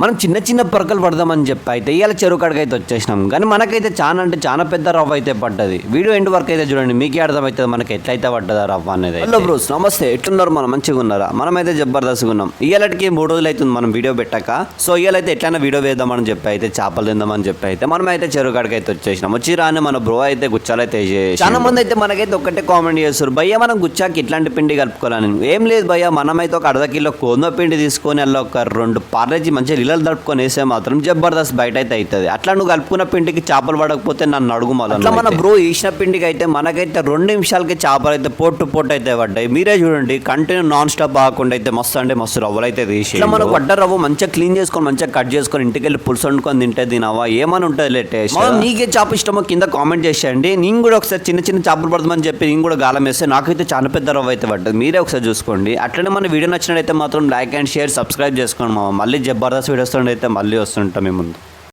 మనం చిన్న చిన్న పొరకలు పడదామని చెప్పి అయితే ఇవాళ చెరువు కాడికి అయితే వచ్చేసినాం. కానీ మనకైతే చాలా అంటే చాలా పెద్ద రవ్వ అయితే పడ్డది. వీడియో ఎండ్ వరకు అయితే చూడండి, మీకే అర్థమవుతుంది మనకి ఎట్లయితే పడ్డదా రవ్వ అనేది. హలో బ్రోస్, నమస్తే, ఎట్లున్నారు? మనం మంచిగా ఉన్నారా? మనమైతే జబర్దస్త్గా ఉన్నాం. ఇవాళకి 3 రోజులు అవుతుంది మనం వీడియో పెట్టాక. సో ఇవాళైతే ఎట్లయినా వీడియో వేద్దామని చెప్పి అయితే చేపలు తిందామని చెప్పి అయితే మనం అయితే చెరువు కాడికి అయితే వచ్చేసినాం. వచ్చి రాని మన బ్రో అయితే గుచ్చాలు అయితే చాలా మంది అయితే మనకైతే ఒకటే కామెంట్ చేస్తారు, భయ్య మనం గుచ్చాకి ఇట్లాంటి పిండి కలుపుకోవాలని. ఏం లేదు భయ్య, మనమైతే ఒక అర్ధ కిలో గోధుమ పిండి తీసుకొని అలా ఒక 2 పార్లేజీ మంచిగా నీళ్ళలు తడుపుకొని వేసే మాత్రం జబర్దస్త్ బయట అయితే అవుతుంది. అట్లా నువ్వు కలుపుకున్న పిండికి చేపలు పడకపోతే నన్ను అడుగు మొదలు. అట్లా మన బ్రో వేసిన పిండికి అయితే మనకైతే 2 నిమిషాలకి చేపలు అయితే పొట్టు అయితే పడ్డాయి. మీరే చూడండి, కంటిన్యూ నాన్ స్టాప్ ఆకుండా అయితే మస్తు అంటే మస్తు రవ్వలు అయితే తీసి ఇట్లా మనకు వడ్డ రవ్వ మంచిగా క్లీన్ చేసుకొని మంచిగా కట్ చేసుకొని ఇంటికి వెళ్ళి పులుసు వండుకొని తింటే తినవా ఏమని ఉంటుంది లేటేస్ట్. నీకే చేప ఇష్టమో కింద కామెంట్ చేసేయండి. నేను కూడా ఒకసారి చిన్న చిన్న చేపలు పడదామని చెప్పి నేను కూడా గాలం వేస్తే నాకైతే చాలా పెద్ద రవ్వ అయితే పడ్డది. మీరే ఒకసారి చూసుకోండి. అట్లనే మన వీడియో నచ్చినట్టయితే మాత్రం లైక్ అండ్ షేర్ సబ్స్క్రైబ్ చేసుకోండి. మళ్ళీ జబర్దస్త్ వీడియోస్ అయితే మళ్ళీ వస్తుంటాం మీ ముందు.